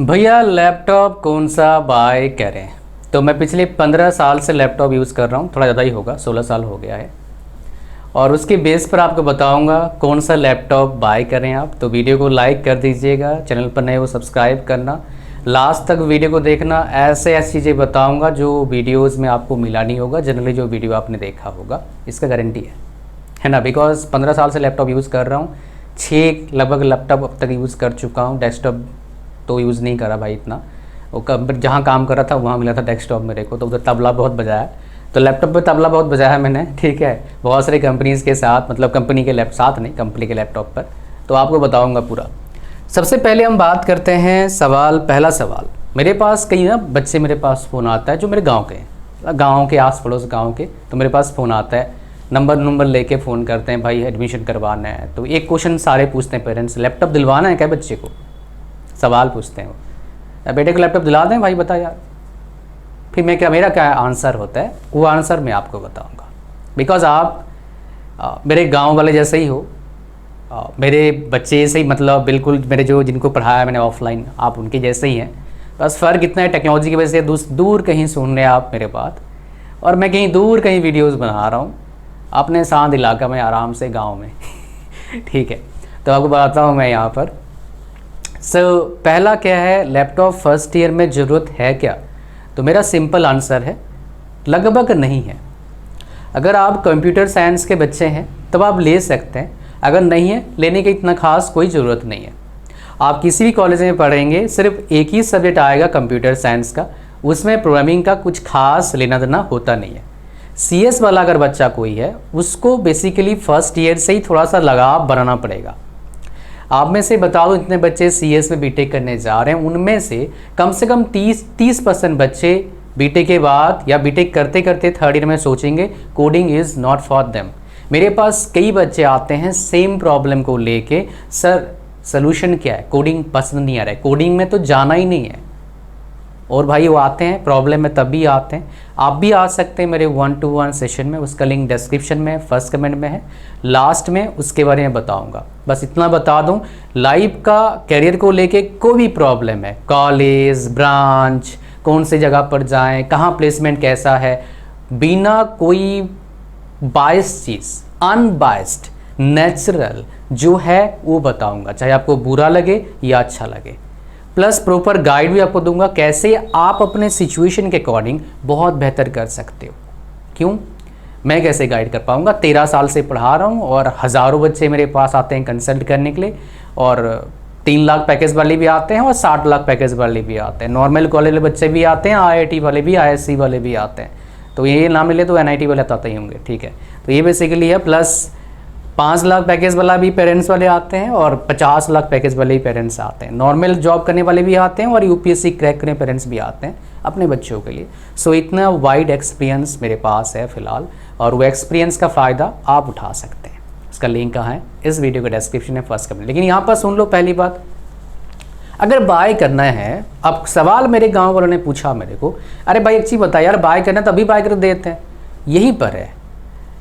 भैया लैपटॉप कौन सा बाय करें। तो मैं पिछले 15 साल से लैपटॉप यूज़ कर रहा हूँ, थोड़ा ज़्यादा ही होगा, 16 साल हो गया है। और उसके बेस पर आपको बताऊंगा कौन सा लैपटॉप बाय करें आप। तो वीडियो को लाइक कर दीजिएगा, चैनल पर नए हो सब्सक्राइब करना, लास्ट तक वीडियो को देखना। ऐसे ऐसी चीज़ें बताऊँगा जो वीडियोज़ में आपको मिला नहीं होगा, जनरली जो वीडियो आपने देखा होगा, इसका गारंटी है ना। बिकॉज 15 साल से लैपटॉप यूज़ कर रहा हूँ, 6 लगभग लैपटॉप अब तक यूज़ कर चुका हूँ। डेस्कटॉप तो यूज़ नहीं करा भाई इतना, वो कब जहाँ काम कर रहा था वहाँ मिला था डेस्कटॉप मेरे को, तो उधर तबला बहुत बजाया। तो लैपटॉप पे तबला बहुत बजाया मैंने, ठीक है, बहुत सारी कंपनीज़ के साथ, मतलब कंपनी के साथ नहीं, कंपनी के लैपटॉप पर। तो आपको बताऊँगा पूरा। सबसे पहले हम बात करते हैं पहला सवाल। मेरे पास कई ना बच्चे मेरे पास फ़ोन आता है जो मेरे गाँव के हैं, गाँव के आस पड़ोस गाँव के, तो मेरे पास फ़ोन आता है, नंबर लेके फ़ोन करते हैं, भाई एडमिशन करवाना है। तो एक क्वेश्चन सारे पूछते हैं पेरेंट्स, लैपटॉप दिलवाना है क्या बच्चे को, सवाल पूछते हैं वो, बेटे को लैपटॉप दिला दें भाई, बता यार। फिर मेरा क्या आंसर होता है, वो आंसर मैं आपको बताऊंगा। बिकॉज आप मेरे गांव वाले जैसे ही हो, मेरे बच्चे से ही, मतलब बिल्कुल मेरे जो जिनको पढ़ाया मैंने ऑफलाइन, आप उनके जैसे ही हैं। बस फ़र्क इतना है टेक्नोलॉजी की वजह से दूर कहीं सुन रहे हैं आप मेरे बात, और मैं कहीं दूर कहीं वीडियोज़ बना रहा हूँ अपने शांत इलाका में, आराम से गाँव में ठीक है। तो आपको बताता हूँ मैं यहाँ पर। पहला क्या है, लैपटॉप फर्स्ट ईयर में ज़रूरत है क्या? तो मेरा सिंपल आंसर है, लगभग नहीं है। अगर आप कंप्यूटर साइंस के बच्चे हैं तब आप ले सकते हैं, अगर नहीं है लेने की इतना खास कोई ज़रूरत नहीं है। आप किसी भी कॉलेज में पढ़ेंगे, सिर्फ एक ही सब्जेक्ट आएगा कंप्यूटर साइंस का, उसमें प्रोग्रामिंग का कुछ खास लेना देना होता नहीं है। CS वाला अगर बच्चा कोई है, उसको बेसिकली फ़र्स्ट ईयर से ही थोड़ा सा लगाव बनाना पड़ेगा। आप में से बता दो, इतने बच्चे CS में बीटेक करने जा रहे हैं, उनमें से कम 30% बच्चे बीटेक के बाद या बीटेक करते करते थर्ड ईयर में सोचेंगे coding is not for them. मेरे पास कई बच्चे आते हैं सेम प्रॉब्लम को लेके, सर सलूशन क्या है, कोडिंग पसंद नहीं आ रहा है, कोडिंग में तो जाना ही नहीं है। और भाई वो आते हैं प्रॉब्लम में, तभी आते हैं। आप भी आ सकते हैं मेरे 1-to-1 सेशन में, उसका लिंक डिस्क्रिप्शन में फर्स्ट कमेंट में है, लास्ट में उसके बारे में बताऊंगा। बस इतना बता दूं, लाइफ का करियर को लेके कोई भी प्रॉब्लम है, कॉलेज, ब्रांच, कौन सी जगह पर जाएं, कहाँ प्लेसमेंट कैसा है, बिना कोई बायस चीज़, अनबायस्ड नेचुरल जो है वो बताऊँगा, चाहे आपको बुरा लगे या अच्छा लगे। प्लस प्रॉपर गाइड भी आपको दूंगा, कैसे आप अपने सिचुएशन के अकॉर्डिंग बहुत बेहतर कर सकते हो। क्यों, मैं कैसे गाइड कर पाऊंगा, 13 साल से पढ़ा रहा हूं और हज़ारों बच्चे मेरे पास आते हैं कंसल्ट करने के लिए, और 3 लाख पैकेज वाले भी आते हैं और 60 लाख पैकेज वाले भी आते हैं। नॉर्मल कॉलेज वाले बच्चे भी आते हैं, IIT वाले भी, ISC वाले भी आते हैं। तो ये ना मिले तो NIT वाले तो आते ही होंगे, ठीक है। तो ये बेसिकली है। प्लस 5 लाख पैकेज वाला भी पेरेंट्स वाले आते हैं और 50 लाख पैकेज वाले ही पेरेंट्स आते हैं। नॉर्मल जॉब करने वाले भी आते हैं और UPSC क्रैक करने पेरेंट्स भी आते हैं अपने बच्चों के लिए। सो इतना वाइड एक्सपीरियंस मेरे पास है फ़िलहाल, और वो एक्सपीरियंस का फ़ायदा आप उठा सकते हैं। इसका लिंक कहाँ है, इस वीडियो के डिस्क्रिप्शन में फर्स्ट कमेंट। लेकिन यहाँ पर सुन लो पहली बात, अगर बाय करना है, अब सवाल मेरे गाँव वालों ने पूछा मेरे को, अरे भाई एक चीज़ बता यार, बाय करना तभी बाय कर देते हैं। यहीं पर है,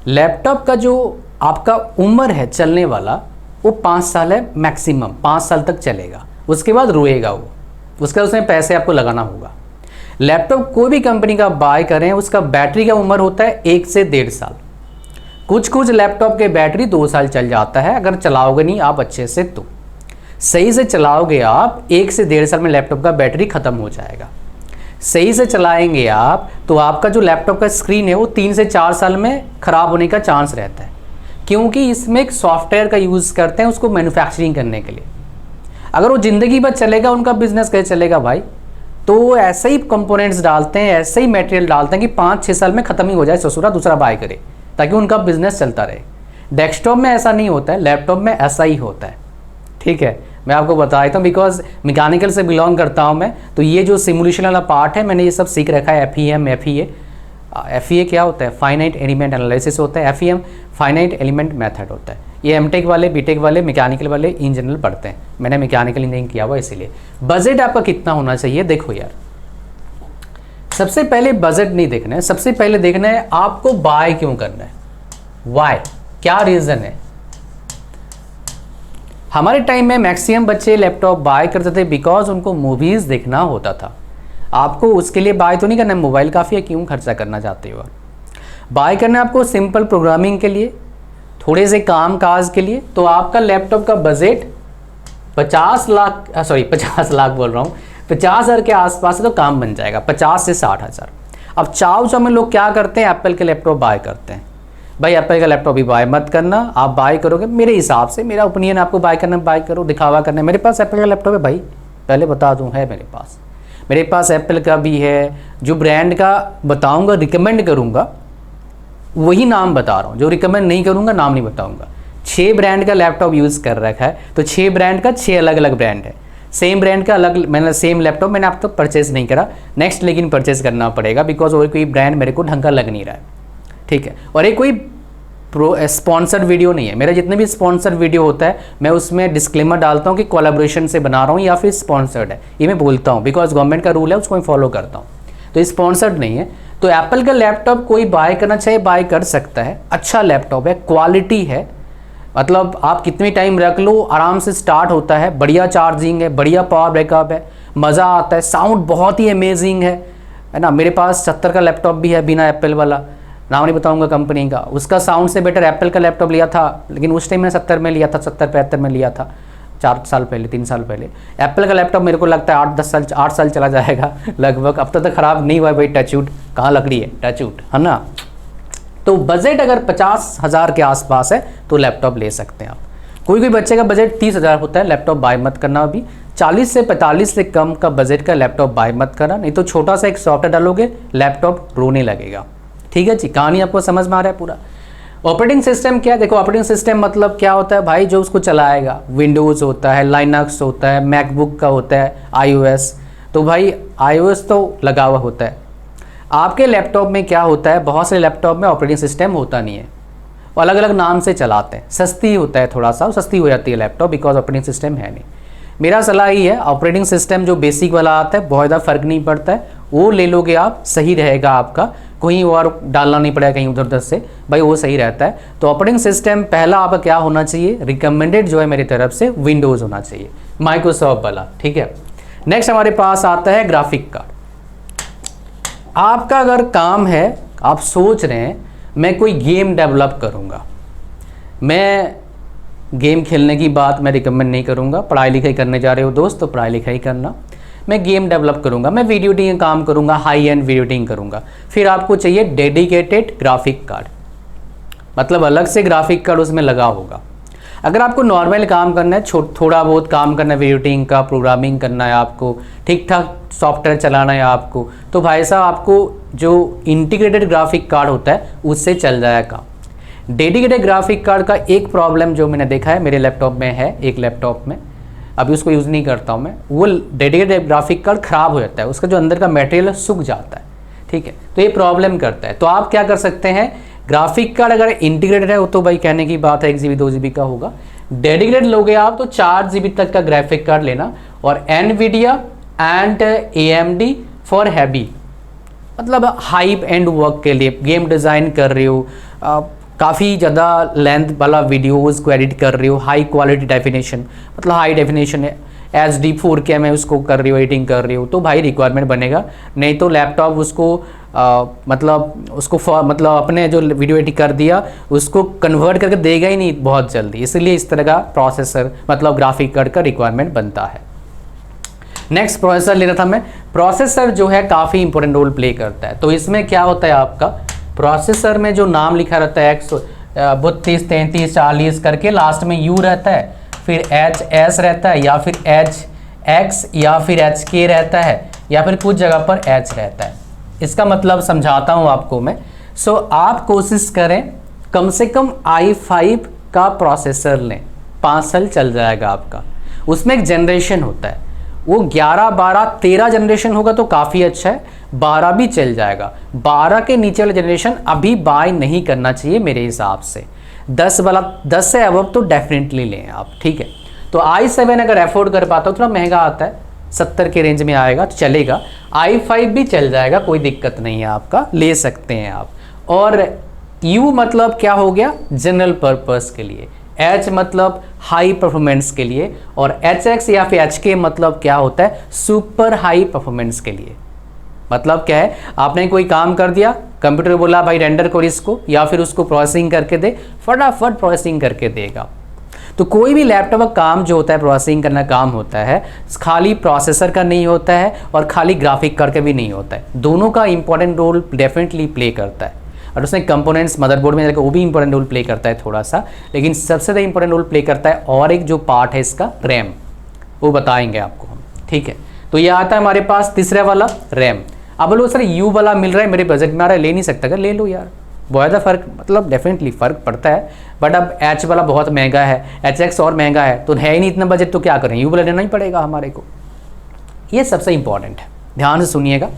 लैपटॉप का जो आपका उम्र है चलने वाला, वो 5 साल है मैक्सिमम, 5 साल तक चलेगा, उसके बाद रोएगा वो, उसका उसमें पैसे आपको लगाना होगा। लैपटॉप कोई भी कंपनी का बाय करें, उसका बैटरी का उम्र होता है 1 से 1.5 साल। कुछ लैपटॉप के बैटरी 2 साल चल जाता है, अगर चलाओगे नहीं आप अच्छे से, तो सही से चलाओगे आप 1 से 1.5 साल में लैपटॉप का बैटरी ख़त्म हो जाएगा। सही से चलाएंगे आप तो आपका जो लैपटॉप का स्क्रीन है वो 3 से 4 साल में ख़राब होने का चांस रहता है, क्योंकि इसमें एक सॉफ्टवेयर का यूज़ करते हैं उसको मैन्युफैक्चरिंग करने के लिए। अगर वो ज़िंदगी भर चलेगा, उनका बिजनेस कैसे चलेगा भाई? तो ऐसे ही कंपोनेंट्स डालते हैं, ऐसे ही मटेरियल डालते हैं कि 5-6 साल में ख़त्म ही हो जाए, ससुरा दूसरा बाय करे, ताकि उनका बिजनेस चलता रहे। डेस्कटॉप में ऐसा नहीं होता है, लैपटॉप में ऐसा ही होता है, ठीक है। मैं आपको बता देता हूँ, बिकॉज मैकेनिकल से बिलोंग करता हूँ मैं, तो ये जो सिमुलेशन वाला पार्ट है मैंने ये सब सीख रखा है। FEM, FEA क्या होता है, फाइनाइट एलिमेंट एनालिसिस होता है। FEM फाइनाइट एलिमेंट मेथड होता है। ये MTech वाले, BTech वाले, मैकेनिकल वाले इन जनरल पढ़ते हैं। मैंने मैकेनिकल इंजीनियरिंग किया हुआ, इसीलिए। बजट आपका कितना होना चाहिए, देखो यार, सबसे पहले बजट नहीं देखना है, सबसे पहले देखना है आपको बाय क्यों करना है, वाई, क्या रीज़न है। हमारे टाइम में मैक्सिमम बच्चे लैपटॉप बाय करते थे बिकॉज उनको मूवीज़ देखना होता था। आपको उसके लिए बाय तो नहीं करना, मोबाइल काफ़ी है, क्यों खर्चा करना चाहते हो? बाय करना आपको सिंपल प्रोग्रामिंग के लिए, थोड़े से काम काज के लिए। तो आपका लैपटॉप का बजट 50 लाख बोल रहा हूँ, 50,000 के आसपास है तो काम बन जाएगा, 50 से 60,000। अब चाव में लोग क्या करते हैं, एप्पल के लैपटॉप बाय करते हैं। भाई एप्पल का लैपटॉप भी बाय मत करना, आप बाय करोगे मेरे हिसाब से, मेरा ओपिनियन, आपको बाय करना बाय करो, दिखावा करना। मेरे पास एप्पल का लैपटॉप है भाई, पहले बता दूं, है मेरे पास एप्पल का भी है। जो ब्रांड का बताऊंगा, रिकमेंड करूंगा, वही नाम बता रहा हूँ, जो रिकमेंड नहीं करूंगा नाम नहीं बताऊंगा। 6 ब्रांड का लैपटॉप यूज़ कर रखा है, तो 6 ब्रांड का 6 अलग अलग ब्रांड है। सेम ब्रांड का अलग, मैंने सेम लैपटॉप मैंने आप तक परचेज नहीं करा, नेक्स्ट लेकिन परचेज करना पड़ेगा बिकॉज और कोई ब्रांड मेरे को ढंग का लग नहीं रहा है, ठीक है। और ये कोई स्पॉन्सर्ड वीडियो नहीं है, मेरा जितने भी स्पॉन्सर्ड वीडियो होता है मैं उसमें डिस्क्लेमर डालता हूँ कि कोलैबोरेशन से बना रहा हूँ या फिर स्पॉन्सर्ड है, ये मैं बोलता हूँ बिकॉज गवर्नमेंट का रूल है, उसको मैं फॉलो करता हूँ। तो स्पॉन्सर्ड नहीं है। तो एप्पल का लैपटॉप कोई बाय करना चाहे बाय कर सकता है, अच्छा लैपटॉप है, क्वालिटी है, मतलब आप कितनी टाइम रख लो आराम से स्टार्ट होता है, बढ़िया चार्जिंग है, बढ़िया पावर बैकअप है, मज़ा आता है, साउंड बहुत ही अमेजिंग है ना। मेरे पास 70 का लैपटॉप भी है बिना एप्पल वाला, नाम नहीं बताऊंगा कंपनी का, उसका साउंड से बेटर एप्पल का लैपटॉप लिया था, लेकिन उस टाइम मैंने 70 में लिया था, 70-75 में लिया था, 4 साल पहले, 3 साल पहले। एप्पल का लैपटॉप मेरे को लगता है 8 साल चला जाएगा लगभग, अब तक ख़राब नहीं हुआ भाई, टचवुड, कहाँ लकड़ी है, टचवुड, है ना। तो बजट अगर 50,000 के आसपास है तो लैपटॉप ले सकते हैं आप। कोई बच्चे का बजट 30,000 होता है, लैपटॉप बाय मत करना अभी। 40 से 45 से कम का बजट का लैपटॉप बाय मत करना, नहीं तो छोटा सा एक सॉफ्टवेयर डालोगे लैपटॉप रोने लगेगा, ठीक है जी। कहानी आपको समझ में आ रहा है पूरा। ऑपरेटिंग सिस्टम क्या है, देखो ऑपरेटिंग सिस्टम मतलब क्या होता है भाई, जो उसको चलाएगा, विंडोज़ होता है, लाइनक्स होता है, मैकबुक का होता है, iOS। तो भाई iOS तो लगा हुआ होता है। आपके लैपटॉप में क्या होता है, बहुत से लैपटॉप में ऑपरेटिंग सिस्टम होता नहीं है, वो अलग अलग नाम से चलाते हैं, सस्ती होता है, थोड़ा सा सस्ती हो जाती है लैपटॉप बिकॉज ऑपरेटिंग सिस्टम है नहीं। मेरा सलाह ही है, ऑपरेटिंग सिस्टम जो बेसिक वाला आता है, बहुत ज़्यादा फ़र्क नहीं पड़ता है, वो ले लोगे आप, सही रहेगा आपका, कहीं और डालना नहीं पड़ेगा कहीं उधर उधर से, भाई वो सही रहता है। तो ऑपरेटिंग सिस्टम पहला आपका क्या होना चाहिए, रिकमेंडेड जो है मेरी तरफ से विंडोज़ होना चाहिए, माइक्रोसॉफ्ट वाला, ठीक है। नेक्स्ट हमारे पास आता है ग्राफिक कार्ड। आपका अगर काम है, आप सोच रहे हैं मैं कोई गेम डेवलप करूँगा, मैं गेम खेलने की बात मैं रिकमेंड नहीं करूँगा, पढ़ाई लिखाई करने जा रहे हो दोस्त तो पढ़ाई लिखाई करना, मैं गेम डेवलप करूँगा, मैं वीडियो एडिटिंग काम करूँगा, हाई एंड वीडियो एडिटिंग करूँगा, फिर आपको चाहिए डेडिकेटेड ग्राफिक कार्ड, मतलब अलग से ग्राफिक कार्ड उसमें लगा होगा। अगर आपको नॉर्मल काम करना है, थोड़ा बहुत काम करना है, वीडियो एडिटिंग का, प्रोग्रामिंग करना है आपको, ठीक ठाक सॉफ्टवेयर चलाना है आपको, तो भाई साहब आपको जो इंटीग्रेटेड ग्राफिक कार्ड होता है उससे चल जाएगा। डेडिकेटेड ग्राफिक कार्ड का एक प्रॉब्लम जो मैंने देखा है, मेरे लैपटॉप में है, एक लैपटॉप में, अभी उसको यूज़ नहीं करता हूँ मैं, वो डेडिकेटेड ग्राफिक कार्ड ख़राब हो जाता है, उसका जो अंदर का मटेरियल सूख जाता है, ठीक है, तो ये प्रॉब्लम करता है। तो आप क्या कर सकते हैं, ग्राफिक कार्ड अगर इंटीग्रेटेड है वो तो भाई कहने की बात है, 1 GB 2 GB का होगा। डेडिकेटेड लोगे आप तो 4 GB तक का ग्राफिक कार्ड लेना, और NVIDIA and AMD for heavy, मतलब हाई एंड वर्क के लिए, गेम डिज़ाइन कर रहे हो, काफ़ी ज़्यादा लेंथ वाला वीडियोज़ को एडिट कर रहे हो, हाई क्वालिटी डेफिनेशन, मतलब हाई डेफिनेशन है, HD 4K में उसको कर रही हो, एडिटिंग कर रही हो, तो भाई रिक्वायरमेंट बनेगा, नहीं तो लैपटॉप उसको मतलब अपने जो वीडियो एडिट कर दिया उसको कन्वर्ट करके देगा ही नहीं बहुत जल्दी, इसलिए इस तरह का प्रोसेसर मतलब ग्राफिक कार्ड का रिक्वायरमेंट बनता है। नेक्स्ट प्रोसेसर लेना था मैं। प्रोसेसर जो है काफ़ी इंपॉर्टेंट रोल प्ले करता है। तो इसमें क्या होता है, आपका प्रोसेसर में जो नाम लिखा रहता है 132 33 40 करके, लास्ट में U रहता है, फिर HS रहता है, या फिर HX या फिर HK रहता है, या फिर कुछ जगह पर H रहता है। इसका मतलब समझाता हूँ आपको मैं। आप कोशिश करें कम से कम i5 का प्रोसेसर लें, 5 साल चल जाएगा आपका। उसमें एक जनरेशन होता है, वो 11 12 13 जनरेशन होगा तो काफ़ी अच्छा है, 12 भी चल जाएगा। 12 के नीचे वाला जनरेशन अभी बाय नहीं करना चाहिए मेरे हिसाब से। 10 से अबव तो डेफिनेटली लें आप, ठीक है। तो i7 अगर अफोर्ड कर पाता हो, थोड़ा महंगा आता है, 70 के रेंज में आएगा तो चलेगा। i5 भी चल जाएगा, कोई दिक्कत नहीं है, आपका ले सकते हैं आप। और U मतलब क्या हो गया, जनरल पर्पस के लिए। H मतलब हाई परफॉर्मेंस के लिए, और HX या फिर HK मतलब क्या होता है, सुपर हाई परफॉर्मेंस के लिए। मतलब क्या है, आपने कोई काम कर दिया, कंप्यूटर बोला भाई रेंडर करो इसको, या फिर उसको प्रोसेसिंग करके दे, फटाफट प्रोसेसिंग करके देगा। तो कोई भी लैपटॉप का काम जो होता है, प्रोसेसिंग करना काम होता है, खाली प्रोसेसर का नहीं होता है और खाली ग्राफिक कार्ड का भी नहीं होता है, दोनों का इंपॉर्टेंट रोल डेफिनेटली प्ले करता है। और उसमें कंपोनेंट्स मदरबोर्ड में वो भी इंपॉर्टेंट रोल प्ले करता है थोड़ा सा, लेकिन सबसे ज़्यादा इंपॉर्टेंट रोल प्ले करता है और एक जो पार्ट है इसका रैम, वो बताएंगे आपको हम, ठीक है। तो ये आता है हमारे पास तीसरा वाला रैम। अब बोलो सर यू वाला मिल रहा है मेरे बजट में आ रहा है, ले नहीं सकता, अगर ले लो यार, बहुत ज़्यादा फ़र्क, मतलब डेफिनेटली फ़र्क पड़ता है। बट अब एच वाला बहुत महंगा है, HX और महंगा है, तो है ही नहीं इतना बजट, तो क्या करें, यू वाला लेना ही पड़ेगा हमारे को। ये सबसे इंपॉर्टेंट है, ध्यान से सुनिएगा।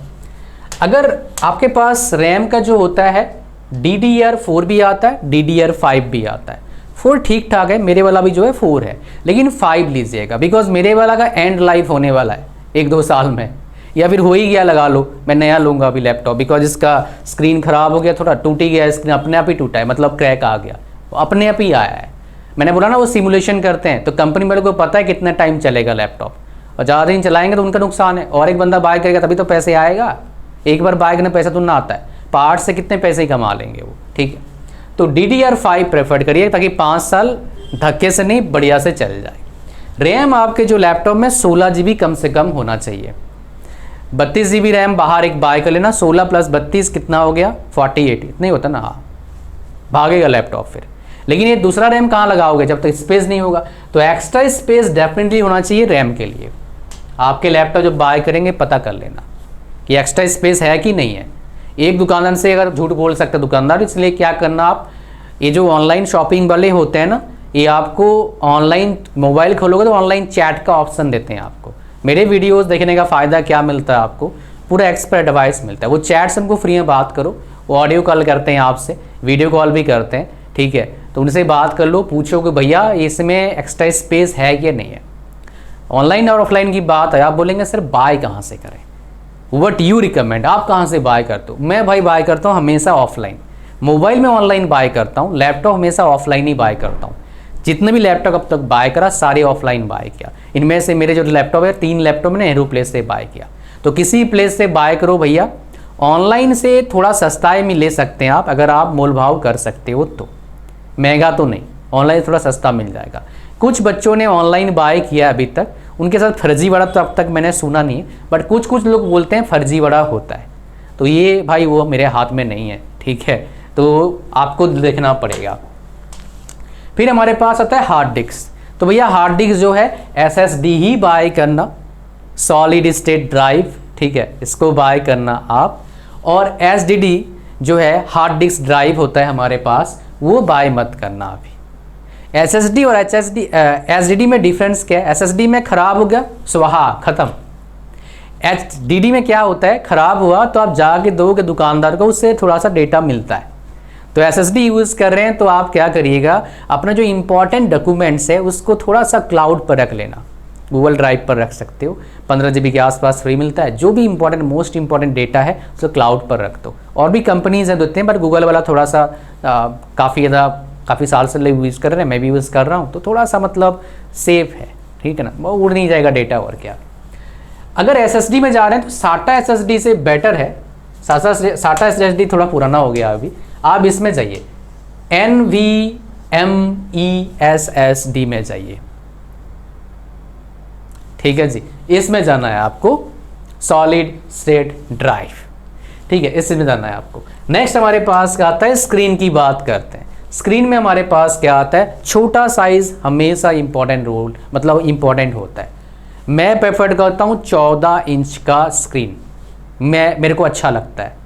अगर आपके पास रैम का जो होता है DDR4 भी आता है, DDR5 भी आता है। 4 ठीक ठाक है, मेरे वाला भी जो है 4 है, लेकिन 5 लीजिएगा, बिकॉज मेरे वाला का एंड लाइफ होने वाला है 1-2 साल में, या फिर हो ही गया लगा लो, मैं नया लूँगा अभी लैपटॉप, बिकॉज इसका स्क्रीन ख़राब हो गया, थोड़ा टूट ही गया, स्क्रीन अपने आप ही टूटा है, मतलब क्रैक आ गया, अपने आप ही आया है। मैंने बोला ना वो सिमुलेशन करते हैं, तो कंपनी वालों को पता है कितना टाइम चलेगा लैपटॉप, और ज़्यादा दिन चलाएंगे तो उनका नुकसान है, और एक बंदा बाय करेगा तभी तो पैसे आएगा, एक बार बाय करने पैसा तो ना आता है, पार्ट से कितने पैसे ही कमा लेंगे वो, ठीक है। तो DDR5 प्रेफर करिए, ताकि 5 साल धक्के से नहीं, बढ़िया से चल जाए। रैम आपके जो लैपटॉप में 16 GB कम से कम होना चाहिए। 32 GB रैम बाहर एक बाय कर लेना, 16 + 32 कितना हो गया, 48, इतना ही होता ना, हाँ भागेगा लैपटॉप फिर। लेकिन ये दूसरा रैम कहाँ लगाओगे जब तक स्पेस नहीं होगा, तो एक्स्ट्रा स्पेस डेफिनेटली होना चाहिए रैम के लिए। आपके लैपटॉप जब बाय करेंगे पता कर लेना कि एक्स्ट्रा स्पेस है कि नहीं है। एक दुकानदार से अगर झूठ बोल सकता है दुकानदार, इसलिए क्या करना आप, ये जो ऑनलाइन शॉपिंग वाले होते हैं ना, ये आपको ऑनलाइन मोबाइल खोलोगे तो ऑनलाइन चैट का ऑप्शन देते हैं आपको। मेरे वीडियोस देखने का फ़ायदा क्या मिलता है आपको, पूरा एक्सपर्ट एडवाइस मिलता है। वो चैट से हमको फ्री में बात करो, वो ऑडियो कॉल करते हैं आपसे, वीडियो कॉल भी करते हैं, ठीक है। तो उनसे बात कर लो, पूछो कि भैया इसमें एक्स्ट्रा स्पेस है कि नहीं है। ऑनलाइन और ऑफलाइन की बात है, आप बोलेंगे सर बाय कहाँ से करें, व्हाट यू रिकमेंड, आप कहाँ से बाय करते हो। मैं भाई बाय करता हूँ हमेशा ऑफलाइन, मोबाइल में ऑनलाइन बाय करता हूँ, लैपटॉप हमेशा ऑफलाइन ही बाय करता हूँ। जितने भी लैपटॉप अब तक बाय करा सारे ऑफलाइन बाय किया। इनमें से मेरे जो लैपटॉप है 3 लैपटॉप मैंने नेहरू प्लेस से बाय किया। तो किसी प्लेस से बाय करो भैया, ऑनलाइन से थोड़ा सस्ता में ले सकते हैं आप, अगर आप मोल भाव कर सकते हो तो, महंगा तो नहीं, ऑनलाइन थोड़ा सस्ता मिल जाएगा। कुछ बच्चों ने ऑनलाइन बाय किया अभी तक, उनके साथ फर्जीवाड़ा तो अब तक मैंने सुना नहीं है, बट कुछ लोग बोलते हैं फर्जीवाड़ा होता है, तो ये भाई वो मेरे हाथ में नहीं है, ठीक है, तो आपको देखना पड़ेगा। फिर हमारे पास आता है हार्ड डिस्क। तो भैया हार्ड डिस्क जो है SSD ही बाय करना, सॉलिड स्टेट ड्राइव, ठीक है, इसको बाय करना आप। और SSD जो है हार्ड डिस्क ड्राइव होता है हमारे पास, वो बाय मत करना अभी। SSD और SSD में डिफरेंस क्या है, SSD में ख़राब हो गया स्वाहा ख़त्म, HDD में क्या होता है, ख़राब हुआ तो आप जाके दोगे दुकानदार को, उससे थोड़ा सा डेटा मिलता है। तो SSD यूज़ कर रहे हैं तो आप क्या करिएगा, अपना जो इंपॉर्टेंट डॉक्यूमेंट्स है उसको थोड़ा सा क्लाउड पर रख लेना, गूगल ड्राइव पर रख सकते हो, 15 GB के आसपास फ्री मिलता है। जो भी इंपॉर्टेंट मोस्ट इंपॉर्टेंट डेटा है उसको क्लाउड पर रख दो। और भी कंपनीज हैं देते हैं, बट गूगल वाला थोड़ा सा काफ़ी साल से लोग यूज़ कर रहे हैं, मैं भी यूज़ कर रहा हूँ, तो थोड़ा सा मतलब सेफ है, ठीक है ना, वो उड़ नहीं जाएगा डेटा और क्या। अगर SSD में जा रहे हैं तो SATA SSD से बेटर है। SATA SSD थोड़ा पुराना हो गया अभी, आप इसमें जाइए NVMe SSD में जाइए, ठीक है जी, इसमें जाना है आपको, सॉलिड स्टेट ड्राइव, ठीक है, इसमें जाना है आपको। नेक्स्ट हमारे पास क्या आता है, स्क्रीन की बात करते हैं। स्क्रीन में हमारे पास क्या आता है, छोटा साइज हमेशा इंपॉर्टेंट रोल, मतलब इंपॉर्टेंट होता है। मैं प्रेफर करता हूँ 14 इंच का स्क्रीन, मेरे को अच्छा लगता है।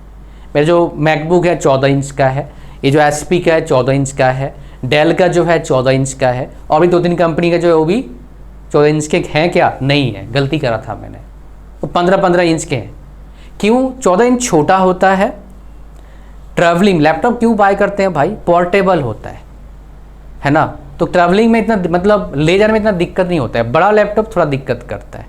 मेरा जो मैकबुक है 14 इंच का है, ये जो HP का है 14 इंच का है, डेल का जो है 14 इंच का है, और भी 2-3 कंपनी का जो है वो भी 14 इंच के हैं क्या, नहीं है, गलती करा था मैंने, वो 15-15 इंच के हैं। क्यों 14 इंच छोटा होता है, ट्रैवलिंग लैपटॉप क्यों बाय करते हैं भाई, पोर्टेबल होता है ना, तो ट्रैवलिंग में इतना मतलब ले जाने में इतना दिक्कत नहीं होता है, बड़ा लैपटॉप थोड़ा दिक्कत करता है,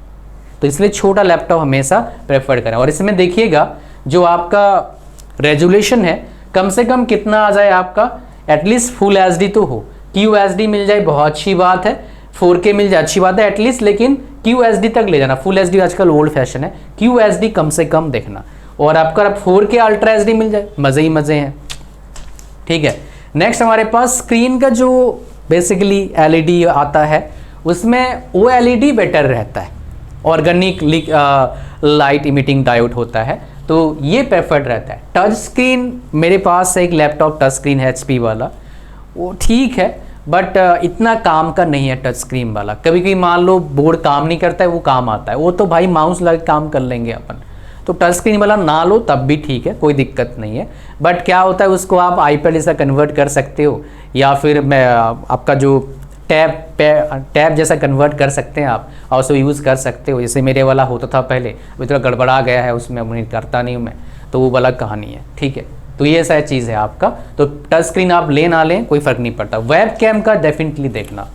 तो इसलिए छोटा लैपटॉप हमेशा प्रेफर करें। और इसमें देखिएगा जो आपका रेजोल्यूशन है कम से कम कितना आ जाए आपका, एटलीस्ट फुल HD तो हो, QHD मिल जाए बहुत अच्छी बात है, 4K मिल जाए अच्छी बात है एटलीस्ट, लेकिन QHD तक ले जाना। फुल HD आजकल ओल्ड फैशन है, QHD कम से कम देखना। और आपका 4K अल्ट्रा HD मिल जाए, मज़े ही मज़े हैं। ठीक है, नेक्स्ट हमारे पास स्क्रीन का जो बेसिकली LED आता है उसमें OLED बेटर रहता है, ऑर्गेनिक लाइट इमिटिंग डायोड होता है, तो ये प्रेफर्ड रहता है। टच स्क्रीन मेरे पास एक लैपटॉप टच स्क्रीन है HP वाला, वो ठीक है बट इतना काम का नहीं है टच स्क्रीन वाला। कभी कभी मान लो बोर्ड काम नहीं करता है, वो काम आता है, वो तो भाई माउस लगा काम कर लेंगे अपन। तो टच स्क्रीन वाला ना लो तब भी ठीक है, कोई दिक्कत नहीं है। बट क्या होता है उसको आप iPad जैसा कन्वर्ट कर सकते हो, या फिर मैं आपका जो टैब जैसा कन्वर्ट कर सकते हैं आप, और उसको यूज़ कर सकते हो। जैसे मेरे वाला होता था पहले, अभी थोड़ा गड़बड़ा गया है उसमें, अब नहीं करता नहीं हूँ मैं, तो वो वाला कहानी है। ठीक है, तो ये ऐसा चीज़ है आपका। तो टच स्क्रीन आप ले ना लें कोई फ़र्क नहीं पड़ता। वेब कैम का डेफिनेटली देखना,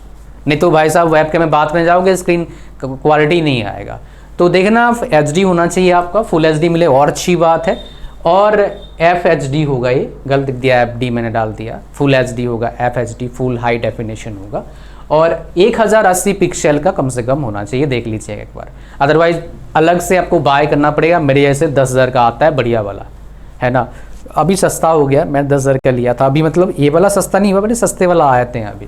नहीं तो भाई साहब वेब कैम में बात में जाओगे स्क्रीन क्वालिटी नहीं आएगा। तो देखना HD होना चाहिए आपका, फुल HD मिले और अच्छी बात है। और FHD होगा, ये गलत दिया, FD मैंने डाल दिया, फुल HD होगा, FHD फुल हाई डेफिनेशन होगा। और 1080 पिक्सल का कम से कम होना चाहिए, देख लीजिएगा एक बार। अदरवाइज अलग से आपको बाय करना पड़ेगा। मेरे जैसे 10,000 का आता है बढ़िया वाला, है ना। अभी सस्ता हो गया, मैं 10,000 का लिया था अभी, मतलब ये वाला सस्ता नहीं हुआ, बड़े सस्ते वाला आए थे अभी।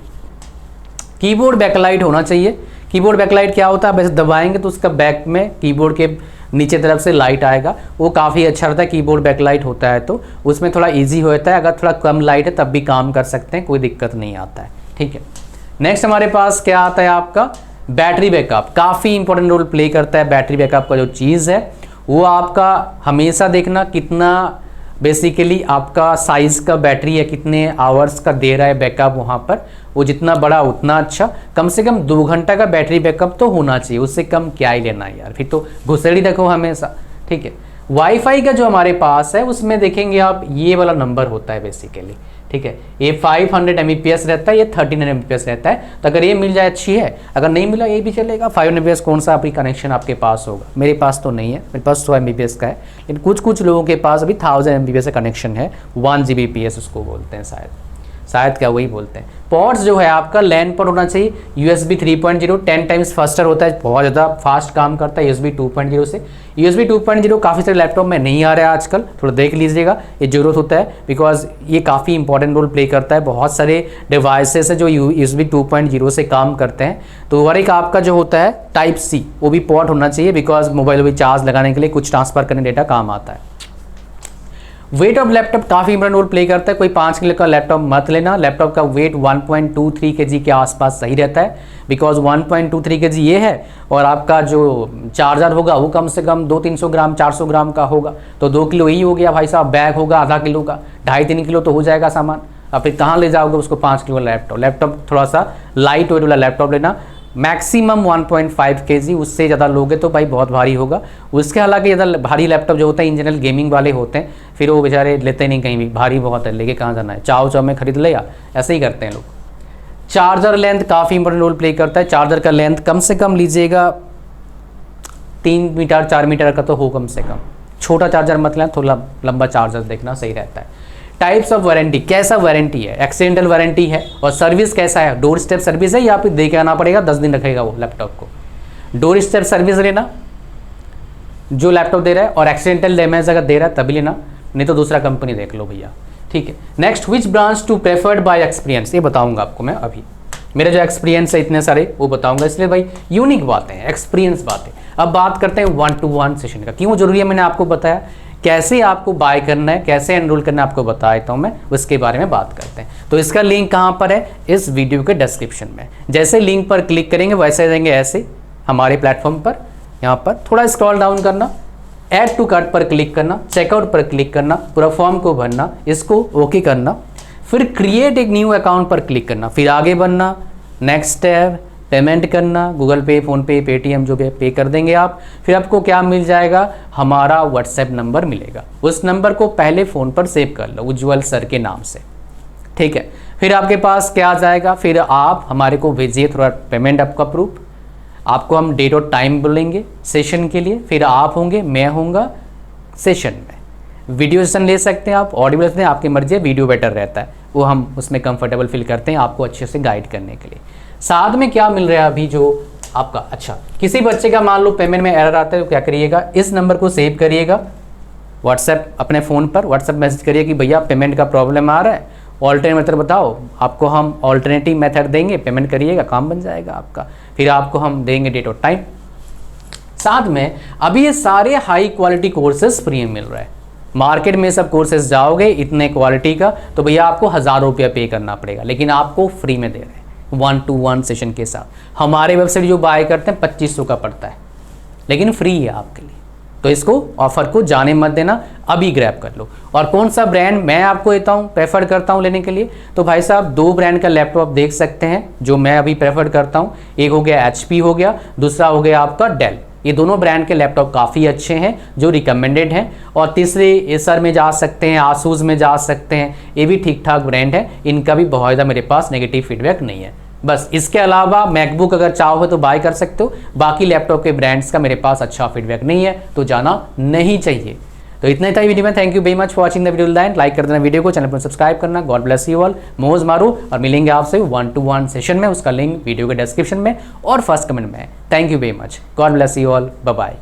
कीबोर्ड बैकलाइट होना चाहिए। कीबोर्ड बैकलाइट क्या होता है, वैसे दबाएंगे तो उसका बैक में कीबोर्ड के नीचे तरफ से लाइट आएगा, वो काफ़ी अच्छा रहता है। कीबोर्ड बैकलाइट होता है तो उसमें थोड़ा इजी होता है, अगर थोड़ा कम लाइट है तब भी काम कर सकते हैं, कोई दिक्कत नहीं आता है। ठीक है, नेक्स्ट हमारे पास क्या आता है आपका बैटरी बैकअप। काफ़ी इंपॉर्टेंट रोल प्ले करता है बैटरी बैकअप का जो चीज़ है, वो आपका हमेशा देखना कितना बेसिकली आपका साइज़ का बैटरी है, कितने आवर्स का दे रहा है बैकअप वहाँ पर। वो जितना बड़ा उतना अच्छा, कम से कम 2 घंटा का बैटरी बैकअप तो होना चाहिए, उससे कम क्या ही लेना है यार, फिर तो घुसेड़ी रखो हमेशा। ठीक है, वाईफाई का जो हमारे पास है उसमें देखेंगे आप ये वाला नंबर होता है बेसिकली। ठीक है, ये 500 Mbps रहता है, ये 1300 Mbps रहता है। तो अगर ये मिल जाए अच्छी है, अगर नहीं मिला ये भी चलेगा। 500 Mbps कौन सा आपकी कनेक्शन आपके पास होगा, मेरे पास तो नहीं है, मेरे पास 100 Mbps का है, लेकिन कुछ लोगों के पास अभी 1000 Mbps का कनेक्शन है, 1 Gbps उसको बोलते हैं शायद क्या वही बोलते हैं। पोर्ट्स जो है आपका लैन पर होना चाहिए। USB 3.0 10 टाइम्स फास्टर होता है, बहुत ज़्यादा फास्ट काम करता है USB 2.0 से। USB 2.0 काफ़ी सारे लैपटॉप में नहीं आ रहा है आजकल, थोड़ा देख लीजिएगा, ये जरूरत होता है बिकॉज ये काफ़ी इंपॉर्टेंट रोल प्ले करता है। बहुत सारे डिवाइसेस है जो USB 2.0 से काम करते हैं। तो और एक आपका जो होता है Type-C, वो भी पोर्ट होना चाहिए बिकॉज मोबाइल में चार्ज लगाने के लिए, कुछ ट्रांसफर करने डेटा काम आता है। वेट ऑफ लैपटॉप काफ़ी इंपॉर्टेंट रोल प्ले करता है। कोई 5 किलो का लैपटॉप मत लेना। लैपटॉप का वेट 1.23 kg के आसपास सही रहता है बिकॉज 1.23 kg ये है, और आपका जो चार्जर होगा वो कम से कम 200-300 ग्राम 400 ग्राम का होगा, तो 2 किलो ही हो गया भाई साहब। बैग होगा आधा किलो का, 2.5-3 किलो तो हो जाएगा सामान। अब फिर कहाँ ले जाओगे उसको 5 किलो लैपटॉप थोड़ा सा लाइट वेट वाला लैपटॉप लेना। मैक्सिमम 1.5 kg, उससे ज़्यादा लोगे तो भाई बहुत भारी होगा। उसके हालांकि ज़्यादा भारी लैपटॉप जो होता है इन जनरल गेमिंग वाले होते हैं, फिर वो बेचारे लेते नहीं कहीं भी, भारी बहुत है, लेके कहाँ जाना है, चाव में खरीद ले, या ऐसे ही करते हैं लोग। चार्जर लेंथ काफ़ी इंपॉर्टेंट रोल प्ले करता है। चार्जर का लेंथ कम से कम लीजिएगा 3 मीटर 4 मीटर का तो हो कम से कम। छोटा चार्जर मत लें, थोड़ा लंबा चार्जर देखना सही रहता है। टाइप्स ऑफ वारंटी, कैसा वारंटी है, एक्सीडेंटल वारंटी है, और सर्विस कैसा है, डोर स्टेप सर्विस है या फिर दे के आना पड़ेगा, 10 दिन रखेगा वो लैपटॉप को। डोर स्टेप सर्विस लेना जो लैपटॉप दे रहा है, और एक्सीडेंटल डैमेज अगर दे रहा है तभी लेना, नहीं तो दूसरा कंपनी देख लो भैया। ठीक है, next which branch to preferred by experience, ये बताऊंगा आपको मैं अभी। मेरे जो एक्सपीरियंस है इतने सारे वो बताऊंगा, इसलिए भाई यूनिक बातें हैं, एक्सपीरियंस बातें। अब बात करते हैं 1-to-1 सेशन का, क्यों जरूरी है मैंने आपको बताया, कैसे आपको बाय करना है, कैसे एनरोल करना है आपको बता देता हूँ मैं, उसके बारे में बात करते हैं। तो इसका लिंक कहाँ पर है, इस वीडियो के डिस्क्रिप्शन में। जैसे लिंक पर क्लिक करेंगे वैसे जाएंगे ऐसे हमारे प्लेटफॉर्म पर, यहाँ पर थोड़ा स्क्रॉल डाउन करना, ऐड टू कार्ट पर क्लिक करना, चेकआउट पर क्लिक करना, पूरा फॉर्म को भरना, इसको ओके करना, फिर क्रिएट एक न्यू अकाउंट पर क्लिक करना, फिर आगे बढ़ना, नेक्स्ट स्टेप पेमेंट करना, गूगल पे, फ़ोनपे, पेटीएम जो भी पे कर देंगे आप। फिर आपको क्या मिल जाएगा, हमारा व्हाट्सएप नंबर मिलेगा। उस नंबर को पहले फ़ोन पर सेव कर लो उज्ज्वल सर के नाम से। ठीक है, फिर आपके पास क्या आ जाएगा, फिर आप हमारे को भेजिए थोड़ा पेमेंट आपका प्रूफ, आपको हम डेट और टाइम बोलेंगे सेशन के लिए, फिर आप होंगे, मैं होऊंगा सेशन में। वीडियो सेशन ले सकते हैं आप, ऑडियो ले सकते हैं, आपकी मर्जी है, वीडियो बेटर रहता है। वो हम उसमें कंफर्टेबल फील करते हैं आपको अच्छे से गाइड करने के लिए। साथ में क्या मिल रहा है अभी जो आपका, अच्छा किसी बच्चे का मान लो पेमेंट में एरर आता है तो क्या करिएगा, इस नंबर को सेव करिएगा व्हाट्सएप अपने फ़ोन पर, व्हाट्सएप मैसेज करिए कि भैया पेमेंट का प्रॉब्लम आ रहा है, ऑल्टरनेट मेथड बताओ, आपको हम ऑल्टरनेटिव मेथड देंगे, पेमेंट करिएगा, काम बन जाएगा आपका। फिर आपको हम देंगे डेट और टाइम। साथ में अभी ये सारे हाई क्वालिटी कोर्सेज फ्री में मिल रहा है। मार्केट में सब कोर्सेज जाओगे इतने क्वालिटी का तो भैया आपको 1000 रुपया पे करना पड़ेगा, लेकिन आपको फ्री में दे रहे हैं 1-to-1 सेशन के साथ। हमारे वेबसाइट जो बाय करते हैं 2500 का पड़ता है, लेकिन फ्री है आपके लिए। तो इसको ऑफर को जाने मत देना, अभी ग्रैब कर लो। और कौन सा ब्रांड मैं आपको देता हूँ, प्रेफर करता हूँ लेने के लिए, तो भाई साहब 2 ब्रांड का लैपटॉप देख सकते हैं जो मैं अभी प्रेफर करता हूँ। एक हो गया HP हो गया, दूसरा हो गया आपका डेल। ये दोनों ब्रांड के लैपटॉप काफ़ी अच्छे हैं जो रिकमेंडेड हैं। और तीसरे एसर में जा सकते हैं, आसूस में जा सकते हैं, ये भी ठीक ठाक ब्रांड है, इनका भी बहुत ज़्यादा मेरे पास नेगेटिव फीडबैक नहीं है। बस इसके अलावा मैकबुक अगर चाहो तो बाय कर सकते हो, बाकी लैपटॉप के ब्रांड्स का मेरे पास अच्छा फीडबैक नहीं है तो जाना नहीं चाहिए। तो इतना ही था वीडियो में। Thank you very much for watching the video. Like कर देना वीडियो को, चैनल पर सब्सक्राइब करना। गॉड ब्लेस यू ऑल, मोज मारो, और मिलेंगे आपसे 1-to-1 सेशन में, उसका लिंक वीडियो के डिस्क्रिप्शन में और फर्स्ट कमेंट में। Thank you very much, god bless you all, bye bye.